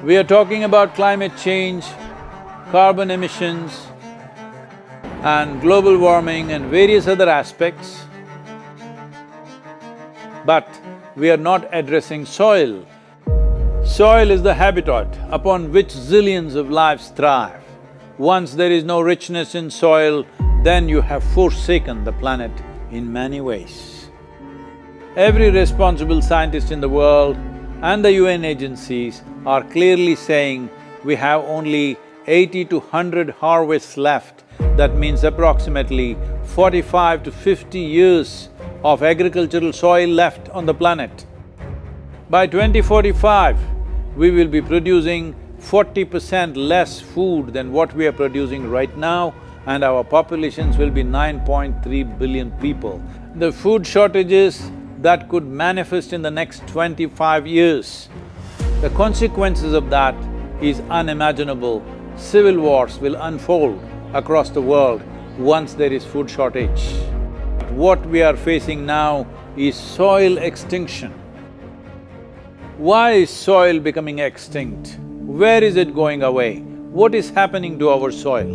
We are talking about climate change, carbon emissions and global warming and various other aspects, but we are not addressing soil. Soil is the habitat upon which zillions of lives thrive. Once there is no richness in soil, then you have forsaken the planet in many ways. Every responsible scientist in the world and the UN agencies are clearly saying we have only 80 to 100 harvests left. That means approximately 45 to 50 years of agricultural soil left on the planet. By 2045, we will be producing 40% less food than what we are producing right now, and our populations will be 9.3 billion people. The food shortages that could manifest in the next 25 years, the consequences of that is unimaginable. Civil wars will unfold across the world once there is food shortage. What we are facing now is soil extinction. Why is soil becoming extinct? Where is it going away? What is happening to our soil?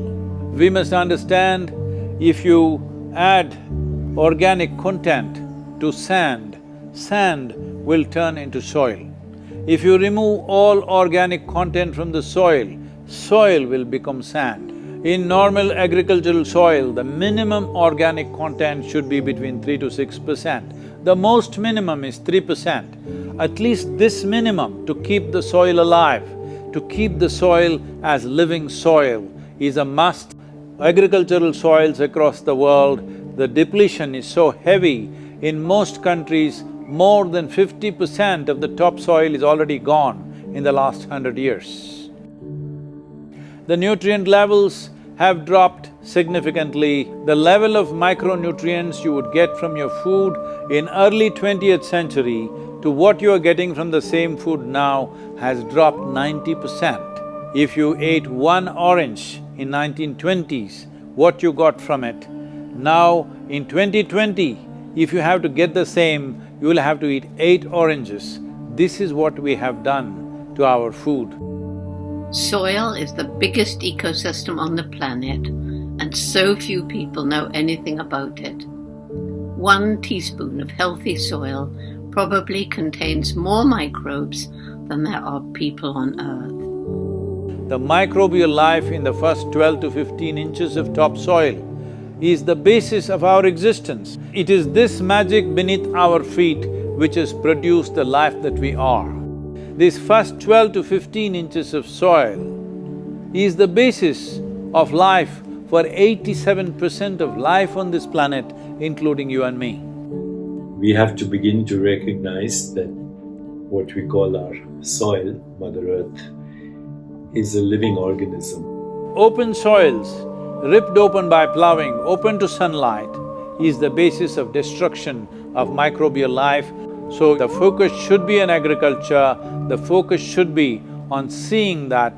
We must understand, if you add organic content to sand, sand will turn into soil. If you remove all organic content from the soil, soil will become sand. In normal agricultural soil, the minimum organic content should be between 3 to 6%. The most minimum is 3%. At least this minimum to keep the soil alive, to keep the soil as living soil is a must. Agricultural soils across the world, the depletion is so heavy. In most countries, more than 50% of the topsoil is already gone in the last 100 years. The nutrient levels have dropped significantly. The level of micronutrients you would get from your food in early 20th century to what you are getting from the same food now has dropped 90%. If you ate one orange in 1920s, what you got from it, now in 2020, if you have to get the same, you will have to eat 8 oranges. This is what we have done to our food. Soil is the biggest ecosystem on the planet, and so few people know anything about it. 1 teaspoon of healthy soil probably contains more microbes than there are people on Earth. The microbial life in the first 12 to 15 inches of topsoil is the basis of our existence. It is this magic beneath our feet which has produced the life that we are. This first 12 to 15 inches of soil is the basis of life for 87% of life on this planet, including you and me. We have to begin to recognize that what we call our soil, Mother Earth, is a living organism. Open soils, ripped open by ploughing, open to sunlight, is the basis of destruction of microbial life. So the focus should be on agriculture, the focus should be on seeing that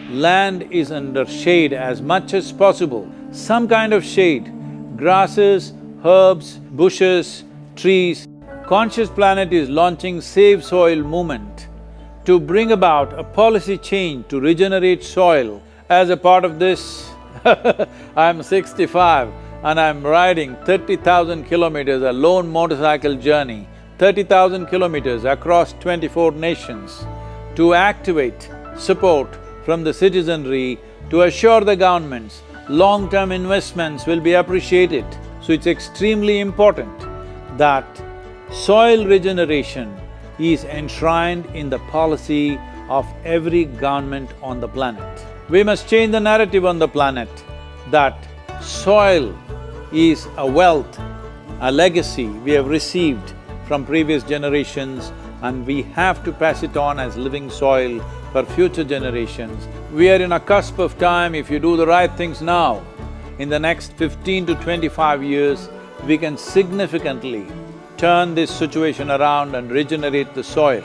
land is under shade as much as possible. Some kind of shade, grasses, herbs, bushes, trees. Conscious Planet is launching Save Soil movement to bring about a policy change to regenerate soil. As a part of this, I'm 65 and I'm riding 30,000 kilometers, a lone motorcycle journey, 30,000 kilometers across 24 nations to activate support from the citizenry to assure the governments long-term investments will be appreciated. So it's extremely important that soil regeneration is enshrined in the policy of every government on the planet. We must change the narrative on the planet that soil is a wealth, a legacy we have received from previous generations, and we have to pass it on as living soil for future generations. We are in a cusp of time. If you do the right things now, in the next 15 to 25 years, we can significantly turn this situation around and regenerate the soil.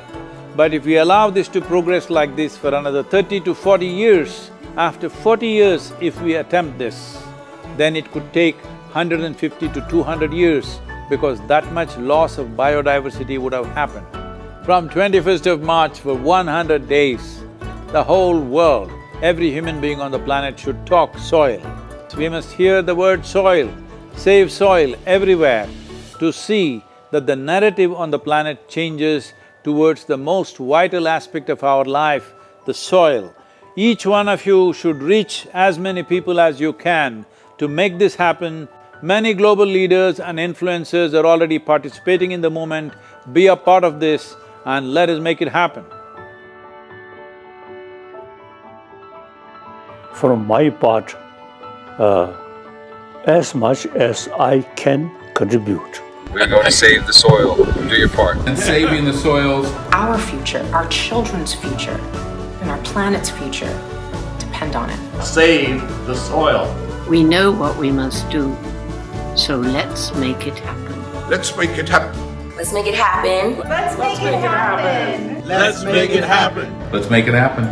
But if we allow this to progress like this for another 30 to 40 years, after 40 years if we attempt this, then it could take 150 to 200 years because that much loss of biodiversity would have happened. From 21st of March for 100 days, the whole world, every human being on the planet should talk soil. We must hear the word soil, save soil everywhere to see that the narrative on the planet changes towards the most vital aspect of our life, the soil. Each one of you should reach as many people as you can to make this happen. Many global leaders and influencers are already participating in the movement. Be a part of this and let us make it happen. From my part, as much as I can contribute. We're going to save the soil. Do your part. And saving the soils. Our future, our children's future, and our planet's future depend on it. Save the soil. We know what we must do, so let's make it happen. Let's make it happen. Let's make it happen. Let's make it happen. Let's make it happen. Let's make it happen.